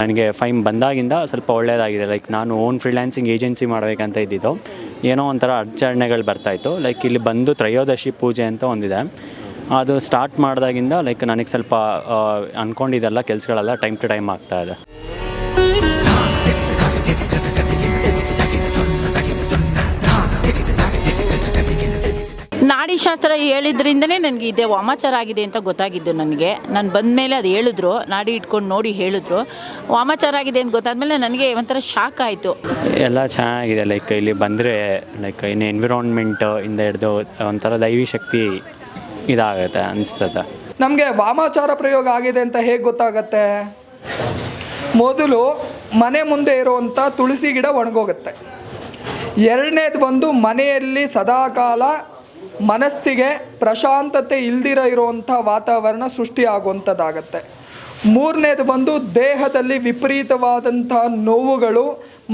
ನನಗೆ ಫೈಮ್ ಬಂದಾಗಿಂದ ಸ್ವಲ್ಪ ಒಳ್ಳೆಯದಾಗಿದೆ. ಲೈಕ್ ನಾನು ಓನ್ ಫ್ರೀಲ್ಯಾನ್ಸಿಂಗ್ ಏಜೆನ್ಸಿ ಮಾಡಬೇಕಂತ ಇದ್ದಿದ್ದು, ಏನೋ ಒಂಥರ ಅಡಚಣೆಗಳು ಬರ್ತಾಯಿತ್ತು. ಲೈಕ್ ಇಲ್ಲಿ ಬಂದು ತ್ರಯೋದಶಿ ಪೂಜೆ ಅಂತ ಒಂದಿದೆ, ಅದು ಸ್ಟಾರ್ಟ್ ಮಾಡಿದಾಗಿಂದ ಲೈಕ್ ನನಗೆ ಸ್ವಲ್ಪ ಅಂದ್ಕೊಂಡಿದ್ದೆಲ್ಲ ಕೆಲಸಗಳೆಲ್ಲ ಟೈಮ್ ಟು ಟೈಮ್ ಆಗ್ತಾಯಿದೆ. ನಾಡಿಶಾಸ್ತ್ರ ಹೇಳಿದ್ರಿಂದನೇ ನನಗೆ ಇದೆ ವಾಮಾಚಾರ ಆಗಿದೆ ಅಂತ ಗೊತ್ತಾಗಿದ್ದು. ನಾನು ಬಂದ ಮೇಲೆ ಅದು ಹೇಳಿದ್ರು, ನಾಡಿ ಇಟ್ಕೊಂಡು ನೋಡಿ ಹೇಳಿದ್ರು ವಾಮಾಚಾರ ಆಗಿದೆ ಅಂತ ಗೊತ್ತಾದ್ಮೇಲೆ ನನಗೆ ಒಂಥರ ಶಾಕ್ ಆಯಿತು. ಎಲ್ಲ ಚೆನ್ನಾಗಿದೆ. ಲೈಕ್ ಇಲ್ಲಿ ಬಂದರೆ ಲೈಕ್ ಇನ್ನು ಎನ್ವಿರಾನ್ಮೆಂಟ್ ಇಂದ ಹಿಡಿದು ಒಂಥರ ದೈವಿ ಶಕ್ತಿ ಇದಾಗುತ್ತೆ ಅನಿಸ್ತದೆ. ನಮಗೆ ವಾಮಾಚಾರ ಪ್ರಯೋಗ ಆಗಿದೆ ಅಂತ ಹೇಗೆ ಗೊತ್ತಾಗತ್ತೆ? ಮೊದಲು ಮನೆ ಮುಂದೆ ಇರುವಂಥ ತುಳಸಿ ಗಿಡ ಒಣಗೋಗುತ್ತೆ. ಎರಡನೇದು ಬಂದು ಮನೆಯಲ್ಲಿ ಸದಾಕಾಲ ಮನಸ್ಸಿಗೆ ಪ್ರಶಾಂತತೆ ಇಲ್ದಿರ ಇರುವಂಥ ವಾತಾವರಣ ಸೃಷ್ಟಿಯಾಗುವಂಥದ್ದಾಗತ್ತೆ. ಮೂರನೇದು ಬಂದು ದೇಹದಲ್ಲಿ ವಿಪರೀತವಾದಂಥ ನೋವುಗಳು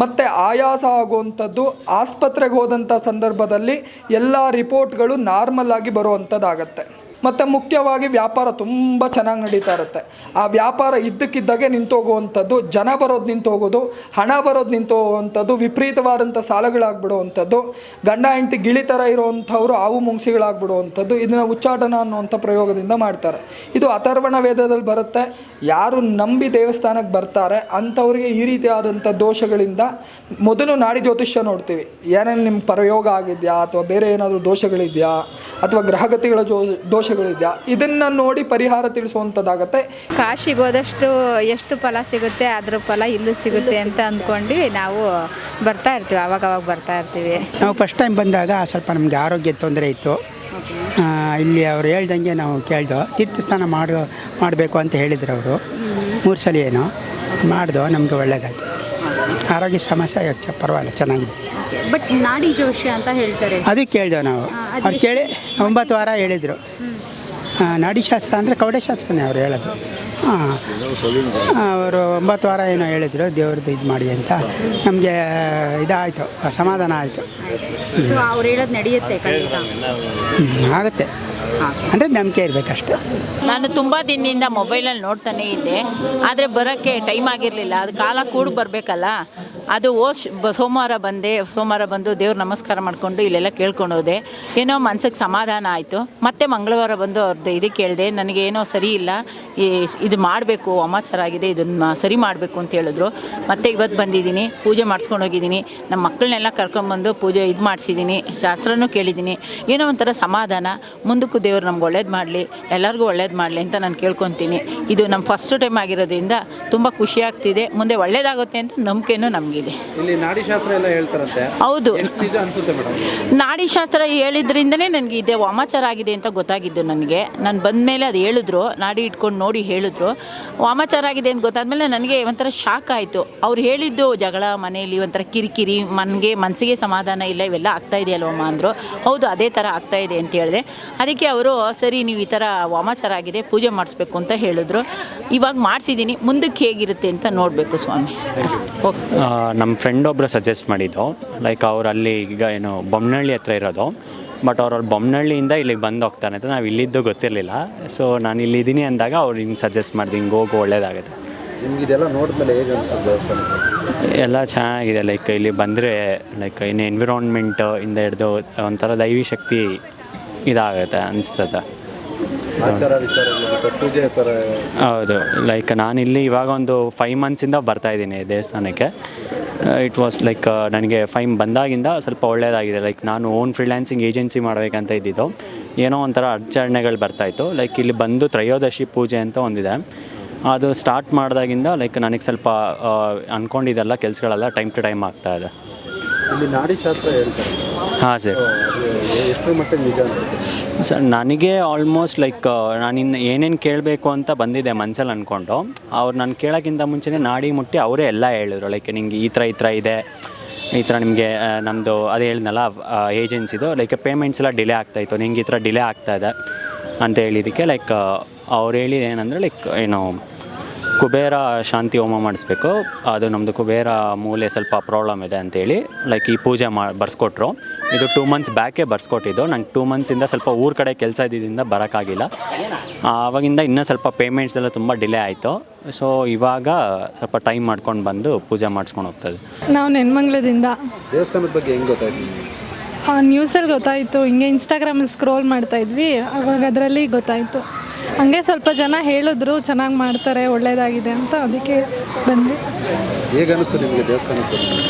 ಮತ್ತು ಆಯಾಸ ಆಗುವಂಥದ್ದು. ಆಸ್ಪತ್ರೆಗೆ ಹೋದಂಥ ಸಂದರ್ಭದಲ್ಲಿ ಎಲ್ಲ ರಿಪೋರ್ಟ್ಗಳು ನಾರ್ಮಲ್ ಆಗಿ ಬರುವಂಥದ್ದಾಗತ್ತೆ. ಮತ್ತು ಮುಖ್ಯವಾಗಿ ವ್ಯಾಪಾರ ತುಂಬ ಚೆನ್ನಾಗಿ ನಡೀತಾ ಇರುತ್ತೆ. ಆ ವ್ಯಾಪಾರ ಇದ್ದಕ್ಕಿದ್ದಾಗೆ ನಿಂತೋಗುವಂಥದ್ದು, ಜನ ಬರೋದು ನಿಂತು ಹೋಗೋದು, ಹಣ ಬರೋದು ನಿಂತು ಹೋಗುವಂಥದ್ದು, ವಿಪರೀತವಾದಂಥ ಸಾಲಗಳಾಗ್ಬಿಡುವಂಥದ್ದು, ಗಂಡ ಹೆಂಡತಿ ಗಿಳಿ ಥರ ಇರುವಂಥವ್ರು ಆವು ಮುಂಗ್ಸಿಗಳಾಗ್ಬಿಡುವಂಥದ್ದು. ಇದನ್ನು ಉಚ್ಚಾಟನ ಅನ್ನುವಂಥ ಪ್ರಯೋಗದಿಂದ ಮಾಡ್ತಾರೆ. ಇದು ಅಥರ್ವಣ ವೇದದಲ್ಲಿ ಬರುತ್ತೆ. ಯಾರು ನಂಬಿ ದೇವಸ್ಥಾನಕ್ಕೆ ಬರ್ತಾರೆ ಅಂಥವ್ರಿಗೆ ಈ ರೀತಿಯಾದಂಥ ದೋಷಗಳಿಂದ ಮೊದಲು ನಾಡಿ ಜ್ಯೋತಿಷ್ಯ ನೋಡ್ತೀವಿ. ಏನೇನು ನಿಮ್ಮ ಪ್ರಯೋಗ ಆಗಿದೆಯಾ ಅಥವಾ ಬೇರೆ ಏನಾದರೂ ದೋಷಗಳಿದೆಯಾ ಅಥವಾ ಗ್ರಹಗತಿಗಳ ದೋಷಗಳಿದೆಯಾ, ಇದನ್ನು ನೋಡಿ ಪರಿಹಾರ ತಿಳಿಸುವಂಥದ್ದಾಗತ್ತೆ. ಕಾಶಿಗೆ ಹೋದಷ್ಟು ಎಷ್ಟು ಫಲ ಸಿಗುತ್ತೆ ಅದ್ರ ಫಲ ಇಲ್ಲೂ ಸಿಗುತ್ತೆ ಅಂತ ಅಂದ್ಕೊಂಡು ನಾವು ಬರ್ತಾ ಇರ್ತೀವಿ. ಅವಾಗವಾಗ ಬರ್ತಾ ಇರ್ತೀವಿ. ನಾವು ಫಸ್ಟ್ ಟೈಮ್ ಬಂದಾಗ ಸ್ವಲ್ಪ ನಮಗೆ ಆರೋಗ್ಯ ತೊಂದರೆ ಇತ್ತು. ಇಲ್ಲಿ ಅವ್ರು ಹೇಳ್ದಂಗೆ ನಾವು ಕೇಳ್ದೋ, ತೀರ್ಥ ಸ್ನಾನ ಮಾಡಬೇಕು ಅಂತ ಹೇಳಿದ್ರು ಅವರು. 3 ಸಲ ಏನೋ ಮಾಡ್ದೋ, ನಮಗೆ ಒಳ್ಳೆಯದಾಯ್ತು. ಆರೋಗ್ಯ ಸಮಸ್ಯೆ ಪರವಾಗಿಲ್ಲ, ಚೆನ್ನಾಗಿದೆ. ಬಟ್ ನಾಡಿ ಜೋಶಿ ಅಂತ ಹೇಳ್ತಾರೆ, ಅದು ಕೇಳ್ದೋ ನಾವು. ಅವ್ರು ಕೇಳಿ 9 ವಾರ ಹೇಳಿದರು. ನಾಡಿಶಾಸ್ತ್ರ ಅಂದರೆ ಕವಡೆಶಾಸ್ತ್ರನೇ ಅವ್ರು ಹೇಳೋದು. ಅವರು 9 ವಾರ ಏನೋ ಹೇಳಿದರು, ದೇವ್ರದ್ದು ಇದು ಮಾಡಿ ಅಂತ. ನಮಗೆ ಇದಾಯಿತು, ಸಮಾಧಾನ ಆಯಿತು. ಅವ್ರು ಹೇಳೋದು ನಡೆಯುತ್ತೆ, ಆಗುತ್ತೆ ಅಂದರೆ ನಂಬಿಕೆ ಇರಬೇಕಷ್ಟೆ. ನಾನು ತುಂಬ ದಿನದಿಂದ ಮೊಬೈಲಲ್ಲಿ ನೋಡ್ತಾನೇ ಇದ್ದೆ, ಆದರೆ ಬರೋಕ್ಕೆ ಟೈಮ್ ಆಗಿರಲಿಲ್ಲ. ಅದು ಕಾಲ ಕೂಡ ಬರಬೇಕಲ್ಲ. ಅದು ಸೋಮವಾರ ಬಂದು ದೇವ್ರ ನಮಸ್ಕಾರ ಮಾಡಿಕೊಂಡು ಇಲ್ಲೆಲ್ಲ ಕೇಳ್ಕೊಂಡು ಹೋದೆ. ಏನೋ ಮನ್ಸಿಗೆ ಸಮಾಧಾನ ಆಯಿತು. ಮತ್ತು ಮಂಗಳವಾರ ಬಂದು ಅವ್ರದ್ದು ಇದು ಕೇಳಿದೆ, ನನಗೇನೋ ಸರಿ ಇಲ್ಲ, ಇದು ಮಾಡಬೇಕು, ವಾಮಾಚಾರ ಆಗಿದೆ, ಇದನ್ನು ಸರಿ ಮಾಡಬೇಕು ಅಂತ ಹೇಳಿದ್ರು. ಮತ್ತು ಇವತ್ತು ಬಂದಿದ್ದೀನಿ, ಪೂಜೆ ಮಾಡಿಸ್ಕೊಂಡು ಹೋಗಿದ್ದೀನಿ. ನಮ್ಮ ಮಕ್ಕಳನ್ನೆಲ್ಲ ಕರ್ಕೊಂಬಂದು ಪೂಜೆ ಇದು ಮಾಡಿಸಿದ್ದೀನಿ, ಶಾಸ್ತ್ರನೂ ಕೇಳಿದ್ದೀನಿ. ಏನೋ ಒಂಥರ ಸಮಾಧಾನ. ಮುಂದಕ್ಕೂ ದೇವ್ರು ನಮ್ಗೆ ಒಳ್ಳೇದು ಮಾಡಲಿ, ಎಲ್ಲರಿಗೂ ಒಳ್ಳೇದು ಮಾಡಲಿ ಅಂತ ನಾನು ಕೇಳ್ಕೊತೀನಿ. ಇದು ನಮ್ಮ ಫಸ್ಟ್ ಟೈಮ್ ಆಗಿರೋದ್ರಿಂದ ತುಂಬ ಖುಷಿ ಆಗ್ತಿದೆ. ಮುಂದೆ ಒಳ್ಳೇದಾಗುತ್ತೆ ಅಂತ ನಂಬಿಕೆನೂ ನಮಗಿದೆ. ಇಲ್ಲಿ ನಾಡಿಶಾಸ್ತ್ರ ಎಲ್ಲ ಹೇಳ್ತಾರಂತೆ. ಹೌದು, ಅನ್ಸುತ್ತೆ ಮೇಡಮ್. ನಾಡಿಶಾಸ್ತ್ರ ಹೇಳಿದ್ರಿಂದನೇ ನನಗೆ ಇದೆ ವಾಮಾಚಾರ ಆಗಿದೆ ಅಂತ ಗೊತ್ತಾಗಿದ್ದು. ನಾನು ಬಂದ ಮೇಲೆ ಅದು ಹೇಳಿದ್ರು, ನಾಡಿ ಇಟ್ಕೊಂಡು ನೋಡಿ ಹೇಳಿದ್ರು ವಾಮಾಚಾರ ಆಗಿದೆ ಅಂತ ಗೊತ್ತಾದ್ಮೇಲೆ ನನಗೆ ಒಂಥರ ಶಾಕ್ ಆಯಿತು. ಅವ್ರು ಹೇಳಿದ್ದು ಜಗಳ ಮನೆಯಲ್ಲಿ ಒಂಥರ ಕಿರಿಕಿರಿ, ಮನಸ್ಸಿಗೆ ಸಮಾಧಾನ ಇಲ್ಲ, ಇವೆಲ್ಲ ಆಗ್ತಾ ಇದೆಯಲ್ವಮ್ಮ ಅಂದರು. ಹೌದು, ಅದೇ ಥರ ಆಗ್ತಾ ಇದೆ ಅಂತ ಹೇಳಿದೆ. ಅದಕ್ಕೆ ಅವರು ಸರಿ, ನೀವು ಈ ಥರ ವಾಮಾಚಾರ ಆಗಿದೆ, ಪೂಜೆ ಮಾಡಿಸ್ಬೇಕು ಅಂತ ಹೇಳಿದ್ರು. ಇವಾಗ ಮಾಡಿಸಿದ್ದೀನಿ, ಮುಂದಕ್ಕೆ ಹೇಗಿರುತ್ತೆ ಅಂತ ನೋಡಬೇಕು ಸ್ವಾಮಿ. ನಮ್ಮ ಫ್ರೆಂಡ್ ಒಬ್ಬರು ಸಜೆಸ್ಟ್ ಮಾಡಿದ್ದು. ಲೈಕ್ ಅವ್ರು ಅಲ್ಲಿ ಈಗ ಏನು ಬೊಮ್ಮನಹಳ್ಳಿ ಹತ್ರ ಇರೋದು, ಬಟ್ ಅವ್ರು ಬೊಮ್ಮನಹಳ್ಳಿಯಿಂದ ಇಲ್ಲಿಗೆ ಬಂದು ಹೋಗ್ತಾರೆ ಅಂತ ನಾವು ಇಲ್ಲಿದ್ದು ಗೊತ್ತಿರಲಿಲ್ಲ. ಸೊ ನಾನು ಇಲ್ಲಿದ್ದೀನಿ ಅಂದಾಗ ಅವ್ರು ಹಿಂಗೆ ಸಜೆಸ್ಟ್ ಮಾಡಿದೆ, ಹಿಂಗೆ ಹೋಗು ಒಳ್ಳೇದಾಗುತ್ತೆ. ನಿಮ್ಗೆ ಇದೆಲ್ಲ ನೋಡಿದ್ಮೇಲೆ ಹೇಗೆ ಅನಿಸ್ತದೆ ದೇವಸ್ಥಾನ? ಎಲ್ಲ ಚೆನ್ನಾಗಿದೆ. ಲೈಕ್ ಇಲ್ಲಿ ಬಂದರೆ ಲೈಕ್ ಇನ್ನು ಎನ್ವಿರಾನ್ಮೆಂಟ್ ಇಂದ ಹಿಡಿದು ಒಂಥರ ದೈವಿ ಶಕ್ತಿ ಇದಾಗುತ್ತೆ ಅನಿಸ್ತದೆ. ಪೂಜೆ ಥರ. ಹೌದು, ಲೈಕ್ ನಾನಿಲ್ಲಿ ಇವಾಗ ಒಂದು 5 ಮಂತ್ಸಿಂದ ಬರ್ತಾಯಿದ್ದೀನಿ ದೇವಸ್ಥಾನಕ್ಕೆ. ಇಟ್ ವಾಸ್ ಲೈಕ್ ನನಗೆ ಫೈಮ್ ಬಂದಾಗಿಂದ ಸ್ವಲ್ಪ ಒಳ್ಳೆಯದಾಗಿದೆ. ಲೈಕ್ ನಾನು ಓನ್ ಫ್ರೀಲ್ಯಾನ್ಸಿಂಗ್ ಏಜೆನ್ಸಿ ಮಾಡಬೇಕಂತ ಇದ್ದಿದ್ದು, ಏನೋ ಒಂಥರ ಅಡಚಣೆಗಳು ಬರ್ತಾಯಿತ್ತು. ಲೈಕ್ ಇಲ್ಲಿ ಬಂದು ತ್ರಯೋದಶಿ ಪೂಜೆ ಅಂತ ಒಂದಿದೆ, ಅದು ಸ್ಟಾರ್ಟ್ ಮಾಡಿದಾಗಿಂದ ಲೈಕ್ ನನಗೆ ಸ್ವಲ್ಪ ಅಂದ್ಕೊಂಡಿದ್ದೆಲ್ಲ ಕೆಲಸಗಳೆಲ್ಲ ಟೈಮ್ ಟು ಟೈಮ್ ಆಗ್ತಾಯಿದೆ. ಇಲ್ಲಿ ನಾಡಿಶಾಸ್ತ್ರ ಹೇಳ್ತಾರೆ. ಹಾಂ ಸರ್. ಎಷ್ಟು ಮಟ್ಟಿಗೆ ನಿಜ ಅನಿಸುತ್ತೆ ಸರ್? ನನಗೆ ಆಲ್ಮೋಸ್ಟ್ ಲೈಕ್ ನಾನಿನ್ನು ಏನೇನು ಕೇಳಬೇಕು ಅಂತ ಬಂದಿದ್ದೆ ಮನಸ್ಸಲ್ಲಿ ಅಂದ್ಕೊಂಡು, ಅವ್ರು ನಾನು ಕೇಳೋಕ್ಕಿಂತ ಮುಂಚೆನೇ ನಾಡಿ ಮುಟ್ಟಿ ಅವರೇ ಎಲ್ಲ ಹೇಳಿದ್ರು. ಲೈಕ್ ನಿಂಗೆ ಈ ಥರ ಇದೆ, ಈ ಥರ ನಿಮಗೆ ನಮ್ಮದು ಅದೇ ಹೇಳಿದ್ನಲ್ಲ ಏಜೆನ್ಸಿದು ಲೈಕ್ ಪೇಮೆಂಟ್ಸ್ ಎಲ್ಲ ಡಿಲೇ ಆಗ್ತಾಯಿತ್ತು, ನಿಂಗೆ ಈ ಥರ ಡಿಲೇ ಆಗ್ತಾಯಿದೆ ಅಂತ ಹೇಳಿದ್ದಕ್ಕೆ ಲೈಕ್ ಅವ್ರು ಹೇಳಿದ್ದು ಏನಂದರೆ ಲೈಕ್ ಏನು ಕುಬೇರ ಶಾಂತಿ ಹೋಮ ಮಾಡಿಸ್ಬೇಕು. ಅದು ನಮ್ಮದು ಕುಬೇರ ಮೂಲೆ ಸ್ವಲ್ಪ ಪ್ರಾಬ್ಲಮ್ ಇದೆ ಅಂತೇಳಿ ಲೈಕ್ ಈ ಪೂಜೆ ಬರ್ಸ್ಕೊಟ್ರು. ಇದು 2 months ಬ್ಯಾಕೇ ಬರ್ಸ್ಕೊಟ್ಟಿದ್ದು. ನಂಗೆ 2 monthಸಿಂದ ಸ್ವಲ್ಪ ಊರ ಕಡೆ ಕೆಲಸ ಇದ್ದಿದ್ದರಿಂದ ಬರೋಕ್ಕಾಗಿಲ್ಲ. ಆವಾಗಿಂದ ಇನ್ನೂ ಸ್ವಲ್ಪ ಪೇಮೆಂಟ್ಸ್ ಎಲ್ಲ ತುಂಬ ಡಿಲೇ ಆಯಿತು. ಸೊ ಇವಾಗ ಸ್ವಲ್ಪ ಟೈಮ್ ಮಾಡ್ಕೊಂಡು ಬಂದು ಪೂಜೆ ಮಾಡಿಸ್ಕೊಂಡು ಹೋಗ್ತದೆ. ನಾವು ನೆನ್ಮಂಗ್ಲದಿಂದ. ದೇವಸ್ಥಾನದ ಬಗ್ಗೆ ಹೆಂಗೆ ಗೊತ್ತಾಯ್ತು? ನ್ಯೂಸಲ್ಲಿ ಗೊತ್ತಾಯಿತು, ಹಿಂಗೆ ಇನ್ಸ್ಟಾಗ್ರಾಮಲ್ಲಿ ಸ್ಕ್ರೋಲ್ ಮಾಡ್ತಾಯಿದ್ವಿ, ಅವಾಗ ಅದರಲ್ಲಿ ಗೊತ್ತಾಯಿತು. ಹಂಗೆ ಸ್ವಲ್ಪ ಜನ ಹೇಳಿದ್ರು ಚೆನ್ನಾಗಿ ಮಾಡ್ತಾರೆ, ಒಳ್ಳೆಯದಾಗಿದೆ ಅಂತ, ಅದಕ್ಕೆ ಬಂದ್ವಿ. ಹೇಗೆ ಅನಿಸ್ತು ನಿಮಗೆ ದೇವಸ್ಥಾನಕ್ಕೆ?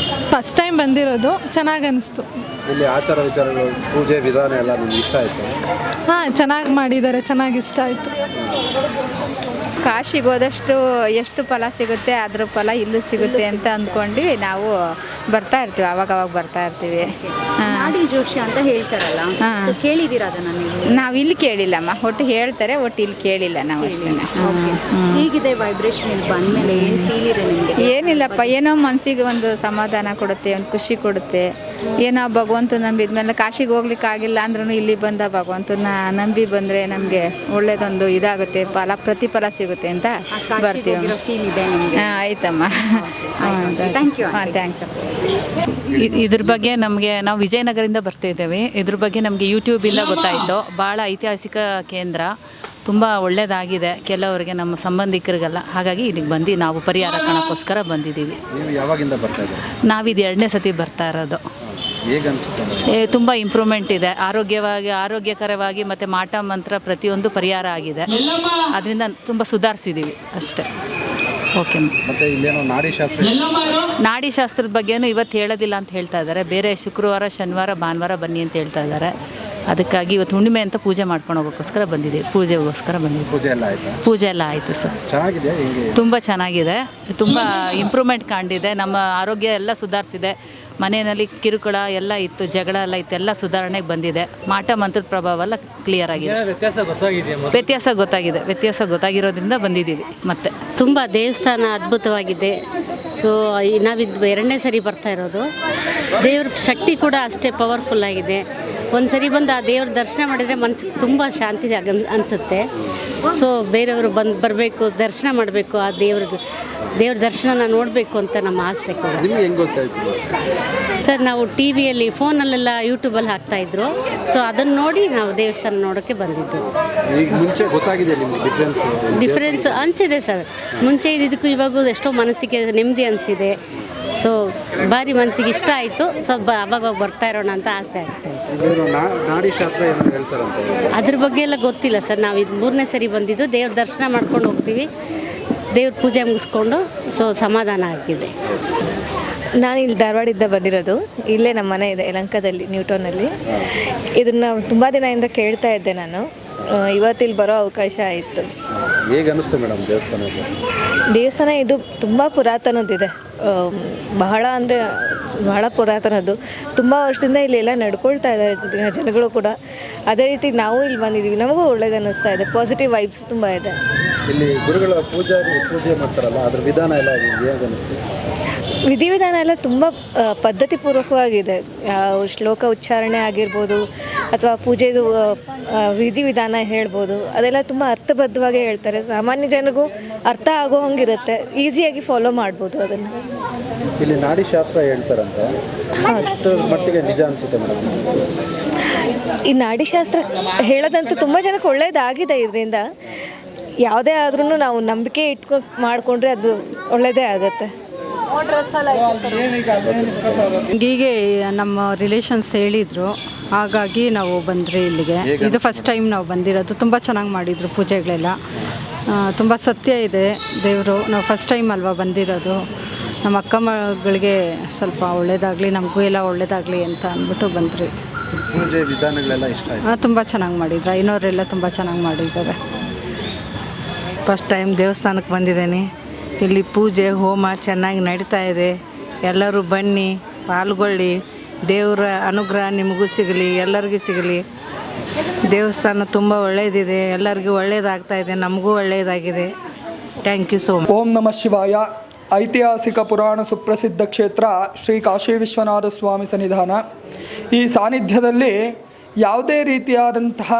ಫಸ್ಟ್ ಟೈಮ್ ಬಂದಿರೋದು, ಚೆನ್ನಾಗಿ ಅನಿಸ್ತು. ಇಲ್ಲಿ ಆಚಾರ ವಿಚಾರಗಳು, ಪೂಜೆ ವಿಧಾನ ಎಲ್ಲ ನಿಮ್ಗೆ ಇಷ್ಟ ಆಯಿತು? ಹಾಂ, ಚೆನ್ನಾಗಿ ಮಾಡಿದ್ದಾರೆ, ಚೆನ್ನಾಗಿ ಇಷ್ಟ ಆಯಿತು. ಕಾಶಿಗೆ ಹೋದಷ್ಟು ಎಷ್ಟು ಫಲ ಸಿಗುತ್ತೆ ಅದ್ರ ಫಲ ಇಲ್ಲೂ ಸಿಗುತ್ತೆ ಅಂತ ಅಂದ್ಕೊಂಡು ನಾವು ಬರ್ತಾ ಇರ್ತೀವಿ, ಅವಾಗವಾಗ ಬರ್ತಾ ಇರ್ತೀವಿ. ನಾಡಿ ಜೋಶಿ ಅಂತ ಹೇಳ್ತಾರಲ್ಲ, ಸೊ ಕೇಳಿದ್ದೀರಾ ಅದನ್ನ ನೀವು? ನಾವು ಇಲ್ಲಿ ಕೇಳಿಲ್ಲಮ್ಮ, ಒಟ್ಟು ಹೇಳ್ತಾರೆ, ಒಟ್ಟು ಇಲ್ಲಿ ಕೇಳಿಲ್ಲ ನಾವು ಅಷ್ಟೇ. ಹೇಗಿದೆ ವೈಬ್ರೇಷನ್ ಇಲ್ಲಿ ಬಂದಮೇಲೆ? ಏನು ಫೀಲ್ ಇದೆ ನಿಮಗೆ? ಏನಿಲ್ಲಪ್ಪ, ಏನೋ ಮನಸ್ಸಿಗೆ ಒಂದು ಸಮಾಧಾನ ಕೊಡುತ್ತೆ, ಒಂದು ಖುಷಿ ಕೊಡುತ್ತೆ. ಏನೋ ಭಗವಂತ ನಂಬಿದ್ಮೇಲೆ ಕಾಶಿಗೆ ಹೋಗ್ಲಿಕ್ಕಾಗಿಲ್ಲ ಅಂದ್ರೂ ಇಲ್ಲಿ ಬಂದ ಭಗವಂತನ ನಂಬಿ ಬಂದರೆ ನಮಗೆ ಒಳ್ಳೇದೊಂದು ಇದಾಗುತ್ತೆ, ಪ್ರತಿಫಲ ಸಿಗುತ್ತೆ ಅಂತ ಬರ್ತೀವಿ. ಫೀಲ್ ಇದೆ ನಿಮಗೆ? ಆಯ್ತಮ್ಮ, ಥ್ಯಾಂಕ್ ಯು. ಹಾಂ, ಥ್ಯಾಂಕ್ಸ್ ಅಪ್ಪ. ಇದ್ರ ಬಗ್ಗೆ ನಾವು ವಿಜಯನಗರದಿಂದ ಬರ್ತಿದ್ದೇವೆ. ಇದ್ರ ಬಗ್ಗೆ ನಮಗೆ ಯೂಟ್ಯೂಬಿಂದ ಗೊತ್ತಾಯಿತು. ಭಾಳ ಐತಿಹಾಸಿಕ ಕೇಂದ್ರ, ತುಂಬ ಒಳ್ಳೆಯದಾಗಿದೆ ಕೆಲವರಿಗೆ, ನಮ್ಮ ಸಂಬಂಧಿಕರಿಗೆಲ್ಲ. ಹಾಗಾಗಿ ಇಲ್ಲಿಗೆ ಬಂದು ನಾವು ಪರಿಹಾರ ಕಾಣೋಕ್ಕೋಸ್ಕರ ಬಂದಿದ್ದೀವಿ. ನೀವು ಯಾವಾಗಿಂದ ಬರ್ತಾ ಇದ್ದೀರಾ? ನಾವಿದು 2ನೇ ಸತಿ ಬರ್ತಾ ಇರೋದು. ಹೇಗೆ ಅನಿಸುತ್ತೆ? ತುಂಬ ಇಂಪ್ರೂವ್ಮೆಂಟ್ ಇದೆ, ಆರೋಗ್ಯಕರವಾಗಿ ಮತ್ತು ಮಾಟ ಮಂತ್ರ ಪ್ರತಿಯೊಂದು ಪರಿಹಾರ ಆಗಿದೆ. ಅದರಿಂದ ತುಂಬ ಸುಧಾರಿಸಿದ್ದೀವಿ ಅಷ್ಟೇ. ಓಕೆ. ಮತ್ತು ಇಲ್ಲೇನೋ ನಾಡಿ ಶಾಸ್ತ್ರದ ಬಗ್ಗೆನೂ ಇವತ್ತು ಹೇಳೋದಿಲ್ಲ ಅಂತ ಹೇಳ್ತಾ ಇದ್ದಾರೆ. ಬೇರೆ ಶುಕ್ರವಾರ, ಶನಿವಾರ, ಭಾನುವಾರ ಬನ್ನಿ ಅಂತ ಹೇಳ್ತಾ ಇದ್ದಾರೆ. ಅದಕ್ಕಾಗಿ ಇವತ್ತು ಹುಣ್ಣಿಮೆ ಅಂತ ಪೂಜೆ ಮಾಡ್ಕೊಂಡು ಹೋಗೋಕ್ಕೋಸ್ಕರ ಬಂದಿದ್ದೀವಿ. ಪೂಜೆಗೋಸ್ಕರ ಬಂದಿದ್ದೀವಿ. ಪೂಜೆ ಎಲ್ಲ ಆಯಿತು ಸರ್. ಚೆನ್ನಾಗಿದೆ, ತುಂಬ ಚೆನ್ನಾಗಿದೆ, ತುಂಬ ಇಂಪ್ರೂವ್ಮೆಂಟ್ ಕಾಣಿದೆ. ನಮ್ಮ ಆರೋಗ್ಯ ಎಲ್ಲ ಸುಧಾರಿಸಿದೆ. ಮನೆಯಲ್ಲಿ ಕಿರುಕುಳ ಎಲ್ಲ ಇತ್ತು, ಜಗಳ ಎಲ್ಲ ಇತ್ತು, ಎಲ್ಲ ಸುಧಾರಣೆಗೆ ಬಂದಿದೆ. ಮಾಟ ಮಂತ್ರದ ಪ್ರಭಾವ ಎಲ್ಲ ಕ್ಲಿಯರ್ ಆಗಿದೆ. ವ್ಯತ್ಯಾಸ ಗೊತ್ತಾಗಿರೋದ್ರಿಂದ ಬಂದಿದ್ದೀವಿ. ಮತ್ತೆ ತುಂಬ ದೇವಸ್ಥಾನ ಅದ್ಭುತವಾಗಿದೆ. ಸೊ ನಾವಿದು 2ನೇ ಸರಿ ಬರ್ತಾ ಇರೋದು. ದೇವ್ರ ಶಕ್ತಿ ಕೂಡ ಅಷ್ಟೇ ಪವರ್ಫುಲ್ ಆಗಿದೆ. ಒಂದು ಸರಿ ಬಂದು ಆ ದೇವ್ರ ದರ್ಶನ ಮಾಡಿದರೆ ಮನಸ್ಸಿಗೆ ತುಂಬ ಶಾಂತಿ ಅನಿಸುತ್ತೆ. ಸೊ ಬೇರೆಯವರು ಬರಬೇಕು, ದರ್ಶನ ಮಾಡಬೇಕು, ಆ ದೇವ್ರ ದರ್ಶನ ನೋಡಬೇಕು ಅಂತ ನಮ್ಮ ಆಸೆ ಕೂಡ. ನಿಮ್ಗೆ ಹೆಂಗೆ ಗೊತ್ತಾಯ್ತು? ಸರ್, ನಾವು ಟಿ ವಿಯಲ್ಲಿ, ಫೋನಲ್ಲೆಲ್ಲ, ಯೂಟ್ಯೂಬಲ್ಲಿ ಹಾಕ್ತಾಯಿದ್ರು. ಸೊ ಅದನ್ನು ನೋಡಿ ನಾವು ದೇವಸ್ಥಾನ ನೋಡೋಕ್ಕೆ ಬಂದಿದ್ದು. ಈಗ ಮುಂಚೆ ಗೊತ್ತಾಗಿದೆ ನಿಮಗೆ ಡಿಫ್ರೆನ್ಸ್ ಅನಿಸಿದೆ ಸರ್. ಮುಂಚೆ ಇದಕ್ಕೂ ಇವಾಗೂ ಎಷ್ಟೋ ಮನಸ್ಸಿಗೆ ನೆಮ್ಮದಿ ಅನಿಸಿದೆ. ಸೊ ಭಾರಿ ಮನಸ್ಸಿಗೆ ಇಷ್ಟ ಆಯಿತು. ಸ್ವಲ್ಪ ಅವಾಗ ಬರ್ತಾ ಇರೋಣ ಅಂತ ಆಸೆ ಆಗ್ತಾಯಿತ್ತು. ನಾಡಿ ಶಾಸ್ತ್ರ ಏನು ಹೇಳ್ತಾರಂತೆ? ಅದ್ರ ಬಗ್ಗೆ ಎಲ್ಲ ಗೊತ್ತಿಲ್ಲ ಸರ್. ನಾವು ಇದು 3ನೇ ಸರಿ ಬಂದಿದ್ದು. ದೇವ್ರ ದರ್ಶನ ಮಾಡ್ಕೊಂಡು ಹೋಗ್ತೀವಿ, ದೇವ್ರ ಪೂಜೆ ಮುಗಿಸ್ಕೊಂಡು. ಸೊ ಸಮಾಧಾನ ಆಗಿದೆ. ನಾನು ಇಲ್ಲಿ ಧಾರವಾಡಿಂದ ಬಂದಿರೋದು. ಇಲ್ಲೇ ನಮ್ಮ ಮನೆ ಇದೆ ಯಲಹಂಕದಲ್ಲಿ, ನ್ಯೂಟೌನಲ್ಲಿ. ಇದನ್ನು ತುಂಬ ದಿನದಿಂದ ಕೇಳ್ತಾ ಇದ್ದೆ ನಾನು. ಇವತ್ತಿಲ್ಲಿ ಬರೋ ಅವಕಾಶ ಆಯಿತು. ಹೇಗೆ ಅನಿಸ್ತು ಮೇಡಮ್ ದೇವಸ್ಥಾನ? ಇದು ತುಂಬ ಪುರಾತನದಿದೆ, ಬಹಳ ಪುರಾತನದ್ದು. ತುಂಬ ವರ್ಷದಿಂದ ಇಲ್ಲೆಲ್ಲ ನಡ್ಕೊಳ್ತಾ ಇದ್ದಾರೆ ಜನಗಳು ಕೂಡ. ಅದೇ ರೀತಿ ನಾವು ಇಲ್ಲಿ ಬಂದಿದ್ದೀವಿ, ನಮಗೂ ಒಳ್ಳೇದು ಅನ್ನಿಸ್ತಾ ಇದೆ. ಪಾಸಿಟಿವ್ ವೈಬ್ಸ್ ತುಂಬ ಇದೆ. ಇಲ್ಲಿ ಗುರುಗಳ ಪೂಜೆ ಮಾಡ್ತಾರಲ್ಲ, ಅದ್ರ ವಿಧಾನ ಎಲ್ಲ ಹೇಗೆ ಅನಿಸ್ತು? ವಿಧಿವಿಧಾನ ಎಲ್ಲ ತುಂಬ ಪದ್ಧತಿಪೂರ್ವಕವಾಗಿದೆ. ಶ್ಲೋಕ ಉಚ್ಚಾರಣೆ ಆಗಿರ್ಬೋದು, ಅಥವಾ ಪೂಜೆದು ವಿಧಿವಿಧಾನ ಹೇಳ್ಬೋದು, ಅದೆಲ್ಲ ತುಂಬ ಅರ್ಥಬದ್ಧವಾಗಿ ಹೇಳ್ತಾರೆ. ಸಾಮಾನ್ಯ ಜನಗೂ ಅರ್ಥ ಆಗೋ ಹಂಗಿರುತ್ತೆ, ಈಸಿಯಾಗಿ ಫಾಲೋ ಮಾಡ್ಬೋದು ಅದನ್ನು. ಇಲ್ಲಿ ನಾಡಿ ಶಾಸ್ತ್ರ ಹೇಳ್ತಾರಂತ, ಮಟ್ಟಿಗೆ ನಿಜ ಅನಿಸುತ್ತೆ ಮೇಡಮ್? ಈ ನಾಡಿ ಶಾಸ್ತ್ರ ಹೇಳೋದಂತೂ ತುಂಬ ಜನಕ್ಕೆ ಒಳ್ಳೇದಾಗಿದೆ. ಇದರಿಂದ ಯಾವುದೇ ಆದ್ರೂ ನಾವು ನಂಬಿಕೆ ಇಟ್ಕೊಂಡು ಮಾಡಿಕೊಂಡ್ರೆ ಅದು ಒಳ್ಳೆಯದೇ ಆಗುತ್ತೆ. ಹೀಗೆ ನಮ್ಮ ರಿಲೇಷನ್ಸ್ ಹೇಳಿದರು, ಹಾಗಾಗಿ ನಾವು ಬಂದರೆ ಇಲ್ಲಿಗೆ. ಇದು ಫಸ್ಟ್ ಟೈಮ್ ನಾವು ಬಂದಿರೋದು. ತುಂಬ ಚೆನ್ನಾಗಿ ಮಾಡಿದರು ಪೂಜೆಗಳೆಲ್ಲ. ತುಂಬ ಸತ್ಯ ಇದೆ ದೇವರು. ನಾವು ಫಸ್ಟ್ ಟೈಮ್ ಅಲ್ವಾ ಬಂದಿರೋದು. ನಮ್ಮ ಅಕ್ಕ ಮಗಳಿಗೆ ಸ್ವಲ್ಪ ಒಳ್ಳೇದಾಗಲಿ, ನಮಗೂ ಎಲ್ಲ ಒಳ್ಳೇದಾಗಲಿ ಅಂತ ಅಂದ್ಬಿಟ್ಟು ಬಂದ್ರಿ. ಪೂಜೆ ವಿಧಾನಗಳೆಲ್ಲ ಇಷ್ಟ ಆಯಿತು? ತುಂಬ ಚೆನ್ನಾಗಿ ಮಾಡಿದ್ರು. ಐನೋರೆಲ್ಲ ತುಂಬ ಚೆನ್ನಾಗಿ ಮಾಡಿದ್ದಾರೆ. ಫಸ್ಟ್ ಟೈಮ್ ದೇವಸ್ಥಾನಕ್ಕೆ ಬಂದಿದ್ದೀನಿ. ಇಲ್ಲಿ ಪೂಜೆ ಹೋಮ ಚೆನ್ನಾಗಿ ನಡೀತಾ ಇದೆ. ಎಲ್ಲರೂ ಬನ್ನಿ, ಪಾಲ್ಗೊಳ್ಳಿ. ದೇವರ ಅನುಗ್ರಹ ನಿಮಗೂ ಸಿಗಲಿ, ಎಲ್ಲರಿಗೂ ಸಿಗಲಿ. ದೇವಸ್ಥಾನ ತುಂಬ ಒಳ್ಳೆಯದಿದೆ, ಎಲ್ಲರಿಗೂ ಒಳ್ಳೆಯದಾಗ್ತಾ ಇದೆ, ನಮಗೂ ಒಳ್ಳೆಯದಾಗಿದೆ. Thank you so much. ಓಂ ನಮಃ ಶಿವಾಯ. ಐತಿಹಾಸಿಕ ಪುರಾಣ ಸುಪ್ರಸಿದ್ಧ ಕ್ಷೇತ್ರ ಶ್ರೀ ಕಾಶಿ ವಿಶ್ವನಾಥ ಸ್ವಾಮಿ ಸನ್ನಿಧಾನ. ಈ ಸಾನ್ನಿಧ್ಯದಲ್ಲಿ ಯಾವುದೇ ರೀತಿಯಾದಂತಹ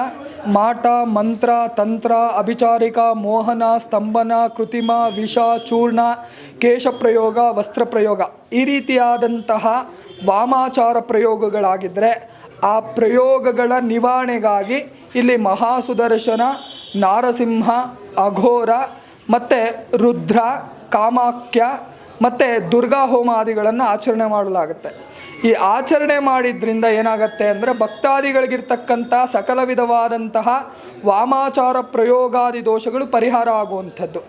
ಮಾಟ, ಮಂತ್ರ, ತಂತ್ರ, ಅಭಿಚಾರಿಕ, ಮೋಹನ, ಸ್ತಂಭನ, ಕೃತಿಮ, ವಿಷ, ಚೂರ್ಣ, ಕೇಶ ಪ್ರಯೋಗ, ವಸ್ತ್ರ ಪ್ರಯೋಗ ಈ ರೀತಿಯಾದಂತಹ ವಾಮಾಚಾರ ಪ್ರಯೋಗಗಳಾಗಿದ್ದರೆ ಆ ಪ್ರಯೋಗಗಳ ನಿವಾರಣೆಗಾಗಿ ಇಲ್ಲಿ ಮಹಾಸುದರ್ಶನ, ನಾರಸಿಂಹ, ಅಘೋರ ಮತ್ತು ರುದ್ರ, ಕಾಮಾಕ್ಯ ಮತ್ತು ದುರ್ಗಾ ಹೋಮಾದಿಗಳನ್ನು ಆಚರಣೆ ಮಾಡಲಾಗುತ್ತೆ. ಈ ಆಚರಣೆ ಮಾಡಿದ್ರಿಂದ ಏನಾಗುತ್ತೆ ಅಂದರೆ ಭಕ್ತಾದಿಗಳಿಗಿರ್ತಕ್ಕಂಥ ಸಕಲ ವಿಧವಾದಂತಹ ವಾಮಾಚಾರ ಪ್ರಯೋಗಾದಿ ದೋಷಗಳು ಪರಿಹಾರ ಆಗುವಂಥದ್ದು.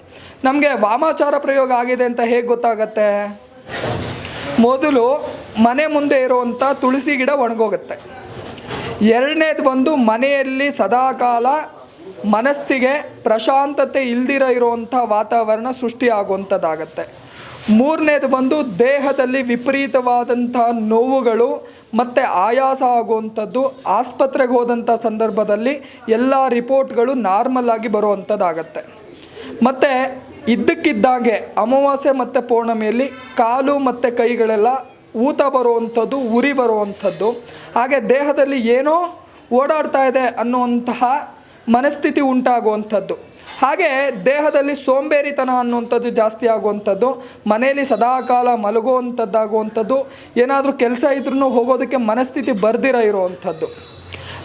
ನಮಗೆ ವಾಮಾಚಾರ ಪ್ರಯೋಗ ಆಗಿದೆ ಅಂತ ಹೇಗೆ ಗೊತ್ತಾಗತ್ತೆ? ಮೊದಲು ಮನೆ ಮುಂದೆ ಇರುವಂಥ ತುಳಸಿ ಗಿಡ ಒಣಗೋಗುತ್ತೆ. ಎರಡನೇದು ಬಂದು ಮನೆಯಲ್ಲಿ ಸದಾಕಾಲ ಮನಸ್ಸಿಗೆ ಪ್ರಶಾಂತತೆ ಇಲ್ದಿರೋ ಇರುವಂಥ ವಾತಾವರಣ ಸೃಷ್ಟಿಯಾಗುವಂಥದ್ದಾಗತ್ತೆ. ಮೂರನೇದು ಬಂದು ದೇಹದಲ್ಲಿ ವಿಪರೀತವಾದಂಥ ನೋವುಗಳು ಮತ್ತು ಆಯಾಸ ಆಗುವಂಥದ್ದು. ಆಸ್ಪತ್ರೆಗೆ ಹೋದಂಥ ಸಂದರ್ಭದಲ್ಲಿ ಎಲ್ಲ ರಿಪೋರ್ಟ್ಗಳು ನಾರ್ಮಲ್ ಆಗಿ ಬರುವಂಥದ್ದಾಗತ್ತೆ. ಮತ್ತು ಇದ್ದಕ್ಕಿದ್ದಾಗೆ ಅಮಾವಾಸ್ಯೆ ಮತ್ತು ಪೌರ್ಣಮಿಯಲ್ಲಿ ಕಾಲು ಮತ್ತು ಕೈಗಳೆಲ್ಲ ಊತ ಬರುವಂಥದ್ದು, ಉರಿ ಬರುವಂಥದ್ದು, ಹಾಗೆ ದೇಹದಲ್ಲಿ ಏನೋ ಓಡಾಡ್ತಾ ಇದೆ ಅನ್ನುವಂತಹ ಮನಸ್ಥಿತಿ ಉಂಟಾಗುವಂಥದ್ದು. ಹಾಗೆ ದೇಹದಲ್ಲಿ ಸೋಂಬೇರಿತನ ಅನ್ನುವಂಥದ್ದು ಜಾಸ್ತಿ ಆಗುವಂಥದ್ದು, ಮನೆಯಲ್ಲಿ ಸದಾಕಾಲ ಮಲಗುವಂಥದ್ದಾಗುವಂಥದ್ದು, ಏನಾದರೂ ಕೆಲಸ ಇದ್ರೂ ಹೋಗೋದಕ್ಕೆ ಮನಸ್ಥಿತಿ ಬರ್ದಿರ ಇರುವಂಥದ್ದು.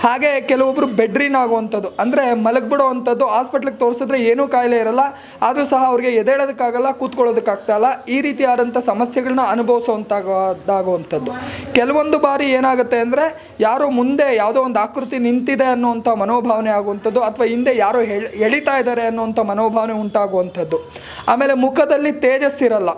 ಹಾಗೆ ಕೆಲವೊಬ್ಬರು ಬೆಡ್ರಿನ್ ಆಗುವಂಥದ್ದು, ಅಂದರೆ ಮಲಗಿಬಿಡೋವಂಥದ್ದು. ಹಾಸ್ಪಿಟ್ಲಿಗೆ ತೋರಿಸಿದ್ರೆ ಏನೂ ಕಾಯಿಲೆ ಇರಲ್ಲ, ಆದರೂ ಸಹ ಅವ್ರಿಗೆ ಎದ್ದೇಳೋದಕ್ಕಾಗಲ್ಲ, ಕೂತ್ಕೊಳ್ಳೋದಕ್ಕಾಗ್ತಾಯಿಲ್ಲ. ಈ ರೀತಿಯಾದಂಥ ಸಮಸ್ಯೆಗಳನ್ನ ಅನುಭವಿಸುವಂತಾಗುವಂಥದ್ದು. ಕೆಲವೊಂದು ಬಾರಿ ಏನಾಗುತ್ತೆ ಅಂದರೆ ಯಾರೋ ಮುಂದೆ ಯಾವುದೋ ಒಂದು ಆಕೃತಿ ನಿಂತಿದೆ ಅನ್ನುವಂಥ ಮನೋಭಾವನೆ ಆಗುವಂಥದ್ದು, ಅಥವಾ ಹಿಂದೆ ಯಾರೋ ಎಳಿತಾ ಇದ್ದಾರೆ ಅನ್ನುವಂಥ ಮನೋಭಾವನೆ ಉಂಟಾಗುವಂಥದ್ದು. ಆಮೇಲೆ ಮುಖದಲ್ಲಿ ತೇಜಸ್ಸಿರಲ್ಲ.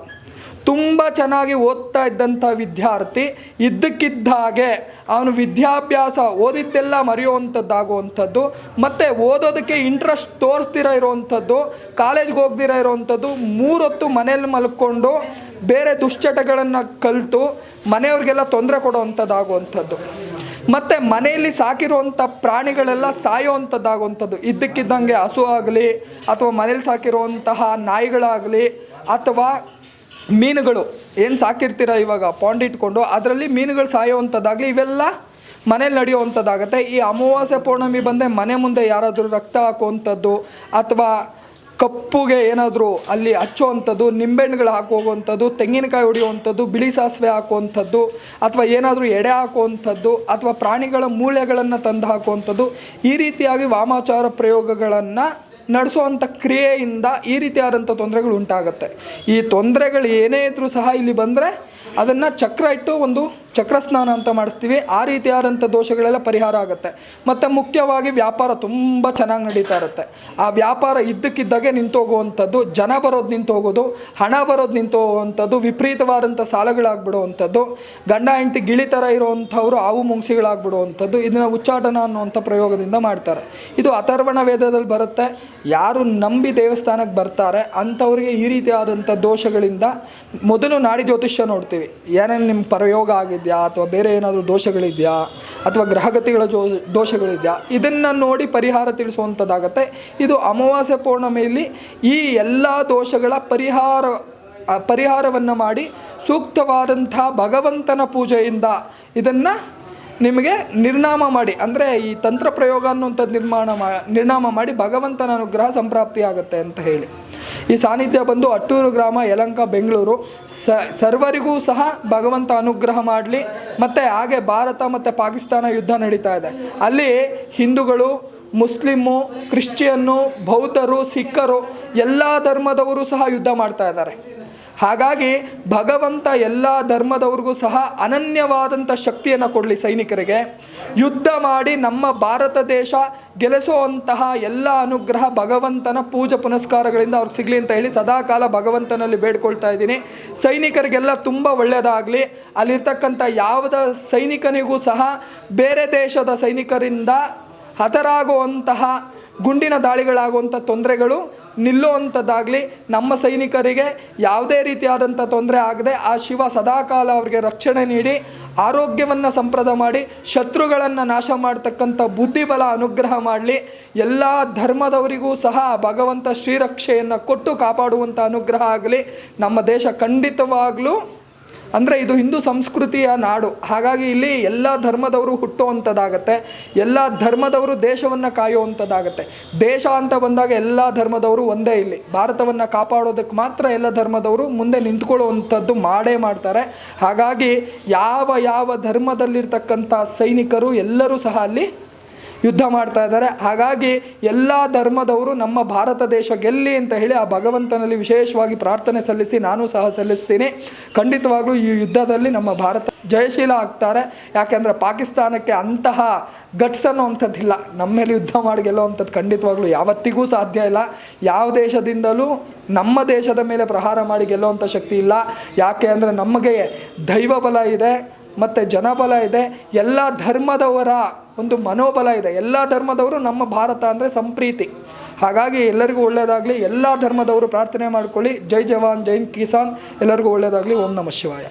ತುಂಬ ಚೆನ್ನಾಗಿ ಓದ್ತಾ ಇದ್ದಂಥ ವಿದ್ಯಾರ್ಥಿ ಇದ್ದಕ್ಕಿದ್ದಾಗೆ ಅವನು ವಿದ್ಯಾಭ್ಯಾಸ ಓದಿದ್ದೆಲ್ಲ ಮರೆಯುವಂಥದ್ದಾಗುವಂಥದ್ದು, ಮತ್ತು ಓದೋದಕ್ಕೆ ಇಂಟ್ರೆಸ್ಟ್ ತೋರಿಸ್ದಿರ ಇರುವಂಥದ್ದು, ಕಾಲೇಜ್ಗೆ ಹೋಗ್ದಿರ ಇರುವಂಥದ್ದು, 3 ಹೊತ್ತು ಮನೇಲಿ ಮಲ್ಕೊಂಡು ಬೇರೆ ದುಶ್ಚಟಗಳನ್ನು ಕಲಿತು ಮನೆಯವ್ರಿಗೆಲ್ಲ ತೊಂದರೆ ಕೊಡುವಂಥದ್ದಾಗುವಂಥದ್ದು. ಮತ್ತು ಮನೆಯಲ್ಲಿ ಸಾಕಿರುವಂಥ ಪ್ರಾಣಿಗಳೆಲ್ಲ ಸಾಯುವಂಥದ್ದಾಗುವಂಥದ್ದು. ಇದ್ದಕ್ಕಿದ್ದಂಗೆ ಹಸು ಆಗಲಿ ಅಥವಾ ಮನೇಲಿ ಸಾಕಿರುವಂತಹ ನಾಯಿಗಳಾಗಲಿ ಅಥವಾ ಮೀನುಗಳು ಏನು ಸಾಕಿರ್ತೀರ ಇವಾಗ ಪಾಂಡ್ ಇಟ್ಕೊಂಡು ಅದರಲ್ಲಿ ಮೀನುಗಳು ಸಾಯುವಂಥದ್ದಾಗಲಿ ಇವೆಲ್ಲ ಮನೇಲಿ ನಡೆಯುವಂಥದ್ದಾಗುತ್ತೆ. ಈ ಅಮಾವಾಸ್ಯೆ ಪೌರ್ಣಮಿ ಬಂದೆ ಮನೆ ಮುಂದೆ ಯಾರಾದರೂ ರಕ್ತ ಹಾಕುವಂಥದ್ದು ಅಥವಾ ಕಪ್ಪುಗೆ ಏನಾದರೂ ಅಲ್ಲಿ ಹಚ್ಚುವಂಥದ್ದು, ನಿಂಬೆಹಣ್ಣುಗಳು ಹಾಕುವಂಥದ್ದು, ತೆಂಗಿನಕಾಯಿ ಹೊಡೆಯುವಂಥದ್ದು, ಬಿಳಿ ಸಾಸಿವೆ ಹಾಕುವಂಥದ್ದು, ಅಥವಾ ಏನಾದರೂ ಎಡೆ ಹಾಕುವಂಥದ್ದು, ಅಥವಾ ಪ್ರಾಣಿಗಳ ಮೂಳೆಗಳನ್ನು ತಂದು ಹಾಕುವಂಥದ್ದು, ಈ ರೀತಿಯಾಗಿ ವಾಮಾಚಾರ ಪ್ರಯೋಗಗಳನ್ನು ನಡೆಸುವಂಥ ಕ್ರಿಯೆಯಿಂದ ಈ ರೀತಿಯಾದಂಥ ತೊಂದರೆಗಳು ಉಂಟಾಗುತ್ತೆ. ಈ ತೊಂದರೆಗಳು ಏನೇ ಇದ್ದರೂ ಸಹ ಇಲ್ಲಿ ಬಂದರೆ ಅದನ್ನು ಚಕ್ರ ಇಟ್ಟು ಒಂದು ಚಕ್ರ ಸ್ನಾನ ಅಂತ ಮಾಡಿಸ್ತೀವಿ. ಆ ರೀತಿಯಾದಂಥ ದೋಷಗಳೆಲ್ಲ ಪರಿಹಾರ ಆಗುತ್ತೆ. ಮತ್ತು ಮುಖ್ಯವಾಗಿ ವ್ಯಾಪಾರ ತುಂಬ ಚೆನ್ನಾಗಿ ನಡೀತಾ ಇರುತ್ತೆ. ಆ ವ್ಯಾಪಾರ ಇದ್ದಕ್ಕಿದ್ದಾಗೆ ನಿಂತು ಹೋಗುವಂಥದ್ದು, ಜನ ಬರೋದು ನಿಂತು ಹೋಗೋದು, ಹಣ ಬರೋದು ನಿಂತು ಹೋಗುವಂಥದ್ದು, ವಿಪರೀತವಾದಂಥ ಸಾಲಗಳಾಗ್ಬಿಡುವಂಥದ್ದು, ಗಂಡ ಹೆಂಡತಿ ಗಿಳಿ ಥರ ಇರುವಂಥವ್ರು ಹಾವು ಮುಂಗ್ಸಿಗಳಾಗ್ಬಿಡುವಂಥದ್ದು. ಇದನ್ನು ಉಚ್ಚಾಟನ ಅನ್ನುವಂಥ ಪ್ರಯೋಗದಿಂದ ಮಾಡ್ತಾರೆ. ಇದು ಅಥರ್ವಣ ವೇದದಲ್ಲಿ ಬರುತ್ತೆ. ಯಾರು ನಂಬಿ ದೇವಸ್ಥಾನಕ್ಕೆ ಬರ್ತಾರೆ ಅಂಥವ್ರಿಗೆ ಈ ರೀತಿಯಾದಂಥ ದೋಷಗಳಿಂದ ಮೊದಲು ನಾಡಿ ಜ್ಯೋತಿಷ್ಯ ನೋಡ್ತೀವಿ. ಏನೇನು ನಿಮ್ಮ ಪ್ರಯೋಗ ಆಗಿದೆಯಾ ಅಥವಾ ಬೇರೆ ಏನಾದರೂ ದೋಷಗಳಿದೆಯಾ ಅಥವಾ ಗ್ರಹಗತಿಗಳ ದೋಷಗಳಿದೆಯಾ, ಇದನ್ನು ನೋಡಿ ಪರಿಹಾರ ತಿಳಿಸುವಂಥದ್ದಾಗತ್ತೆ. ಇದು ಅಮಾವಾಸ್ಯೆ ಪೌರ್ಣಮಿಯಲ್ಲಿ ಈ ಎಲ್ಲ ದೋಷಗಳ ಪರಿಹಾರವನ್ನು ಮಾಡಿ ಸೂಕ್ತವಾದಂಥ ಭಗವಂತನ ಪೂಜೆಯಿಂದ ಇದನ್ನು ನಿಮಗೆ ನಿರ್ನಾಮ ಮಾಡಿ, ಅಂದರೆ ಈ ತಂತ್ರ ಪ್ರಯೋಗ ಅನ್ನುವಂಥದ್ದು ನಿರ್ನಾಮ ಮಾಡಿ ಭಗವಂತನ ಅನುಗ್ರಹ ಸಂಪ್ರಾಪ್ತಿ ಆಗುತ್ತೆ ಅಂತ ಹೇಳಿ. ಈ ಸಾನ್ನಿಧ್ಯ ಬಂದು ಅಟ್ಟೂರು ಗ್ರಾಮ, ಯಲಹಂಕ, ಬೆಂಗಳೂರು. ಸರ್ವರಿಗೂ ಸಹ ಭಗವಂತ ಅನುಗ್ರಹ ಮಾಡಲಿ. ಮತ್ತು ಹಾಗೆ ಭಾರತ ಮತ್ತು ಪಾಕಿಸ್ತಾನ ಯುದ್ಧ ನಡೀತಾ ಇದೆ. ಅಲ್ಲಿ ಹಿಂದೂಗಳು, ಮುಸ್ಲಿಮು, ಕ್ರಿಶ್ಚಿಯನ್ನು, ಬೌದ್ಧರು, ಸಿಖ್ಖರು ಎಲ್ಲ ಧರ್ಮದವರು ಸಹ ಯುದ್ಧ ಮಾಡ್ತಾ ಇದ್ದಾರೆ. ಹಾಗಾಗಿ ಭಗವಂತ ಎಲ್ಲ ಧರ್ಮದವ್ರಿಗೂ ಸಹ ಅನನ್ಯವಾದಂಥ ಶಕ್ತಿಯನ್ನು ಕೊಡಲಿ. ಸೈನಿಕರಿಗೆ ಯುದ್ಧ ಮಾಡಿ ನಮ್ಮ ಭಾರತ ದೇಶ ಗೆಲ್ಲಿಸುವಂತಹ ಎಲ್ಲ ಅನುಗ್ರಹ ಭಗವಂತನ ಪೂಜೆ ಪುನಸ್ಕಾರಗಳಿಂದ ಅವ್ರಿಗೆ ಸಿಗಲಿ ಅಂತ ಹೇಳಿ ಸದಾಕಾಲ ಭಗವಂತನಲ್ಲಿ ಬೇಡ್ಕೊಳ್ತಾ ಇದ್ದೀನಿ. ಸೈನಿಕರಿಗೆಲ್ಲ ತುಂಬ ಒಳ್ಳೆಯದಾಗಲಿ. ಅಲ್ಲಿರ್ತಕ್ಕಂಥ ಯಾವುದೇ ಸೈನಿಕನಿಗೂ ಸಹ ಬೇರೆ ದೇಶದ ಸೈನಿಕರಿಂದ ಹತರಾಗುವಂತಹ ಗುಂಡಿನ ದಾಳಿಗಳಾಗುವಂಥ ತೊಂದರೆಗಳು ನಿಲ್ಲುವಂಥದ್ದಾಗಲಿ. ನಮ್ಮ ಸೈನಿಕರಿಗೆ ಯಾವುದೇ ರೀತಿಯಾದಂಥ ತೊಂದರೆ ಆಗದೆ ಆ ಶಿವ ಸದಾಕಾಲ ಅವರಿಗೆ ರಕ್ಷಣೆ ನೀಡಿ ಆರೋಗ್ಯವನ್ನು ಸಂಪ್ರದ ಮಾಡಿ ಶತ್ರುಗಳನ್ನು ನಾಶ ಮಾಡ್ತಕ್ಕಂಥ ಬುದ್ಧಿಬಲ ಅನುಗ್ರಹ ಮಾಡಲಿ. ಎಲ್ಲ ಧರ್ಮದವರಿಗೂ ಸಹ ಭಗವಂತ ಶ್ರೀರಕ್ಷೆಯನ್ನು ಕೊಟ್ಟು ಕಾಪಾಡುವಂಥ ಅನುಗ್ರಹ ಆಗಲಿ. ನಮ್ಮ ದೇಶ ಖಂಡಿತವಾಗಲೂ ಅಂದರೆ ಇದು ಹಿಂದೂ ಸಂಸ್ಕೃತಿಯ ನಾಡು. ಹಾಗಾಗಿ ಇಲ್ಲಿ ಎಲ್ಲ ಧರ್ಮದವರು ಹುಟ್ಟುವಂಥದ್ದಾಗತ್ತೆ, ಎಲ್ಲ ಧರ್ಮದವರು ದೇಶವನ್ನು ಕಾಯುವಂಥದ್ದಾಗತ್ತೆ. ದೇಶ ಅಂತ ಬಂದಾಗ ಎಲ್ಲ ಧರ್ಮದವರು ಒಂದೇ. ಇಲ್ಲಿ ಭಾರತವನ್ನು ಕಾಪಾಡೋದಕ್ಕೆ ಮಾತ್ರ ಎಲ್ಲ ಧರ್ಮದವರು ಮುಂದೆ ನಿಂತ್ಕೊಳ್ಳುವಂಥದ್ದು ಮಾಡೇ ಮಾಡ್ತಾರೆ. ಹಾಗಾಗಿ ಯಾವ ಧರ್ಮದಲ್ಲಿರ್ತಕ್ಕಂಥ ಸೈನಿಕರು ಎಲ್ಲರೂ ಸಹ ಅಲ್ಲಿ ಯುದ್ಧ ಮಾಡ್ತಾ ಇದ್ದಾರೆ. ಹಾಗಾಗಿ ಎಲ್ಲ ಧರ್ಮದವರು ನಮ್ಮ ಭಾರತ ದೇಶ ಗೆಲ್ಲಿ ಅಂತ ಹೇಳಿ ಆ ಭಗವಂತನಲ್ಲಿ ವಿಶೇಷವಾಗಿ ಪ್ರಾರ್ಥನೆ ಸಲ್ಲಿಸಿ ನಾನು ಸಹ ಸಲ್ಲಿಸ್ತೀನಿ. ಖಂಡಿತವಾಗ್ಲೂ ಈ ಯುದ್ಧದಲ್ಲಿ ನಮ್ಮ ಭಾರತ ಜಯಶೀಲ ಆಗ್ತಾರೆ. ಯಾಕೆಂದರೆ ಪಾಕಿಸ್ತಾನಕ್ಕೆ ಅಂತಹ ಗಟ್ಸ್ ಅನ್ನೋವಂಥದ್ದಿಲ್ಲ. ನಮ್ಮ ಮೇಲೆ ಯುದ್ಧ ಮಾಡಿ ಗೆಲ್ಲುವಂಥದ್ದು ಖಂಡಿತವಾಗ್ಲೂ ಯಾವತ್ತಿಗೂ ಸಾಧ್ಯ ಇಲ್ಲ. ಯಾವ ದೇಶದಿಂದಲೂ ನಮ್ಮ ದೇಶದ ಮೇಲೆ ಪ್ರಹಾರ ಮಾಡಿ ಗೆಲ್ಲುವಂಥ ಶಕ್ತಿ ಇಲ್ಲ. ಯಾಕೆ ಅಂದರೆ ನಮಗೆ ದೈವಬಲ ಇದೆ ಮತ್ತು ಜನಬಲ ಇದೆ, ಎಲ್ಲ ಧರ್ಮದವರ ಒಂದು ಮನೋಬಲ ಇದೆ. ಎಲ್ಲ ಧರ್ಮದವರು ನಮ್ಮ ಭಾರತ ಅಂದರೆ ಸಂಪ್ರೀತಿ. ಹಾಗಾಗಿ ಎಲ್ಲರಿಗೂ ಒಳ್ಳೆಯದಾಗಲಿ. ಎಲ್ಲ ಧರ್ಮದವರು ಪ್ರಾರ್ಥನೆ ಮಾಡ್ಕೊಳ್ಳಿ. ಜೈ ಜವಾನ್ ಜೈ ಕಿಸಾನ್. ಎಲ್ಲರಿಗೂ ಒಳ್ಳೆಯದಾಗಲಿ. ಓಂ ನಮಃ ಶಿವಾಯ.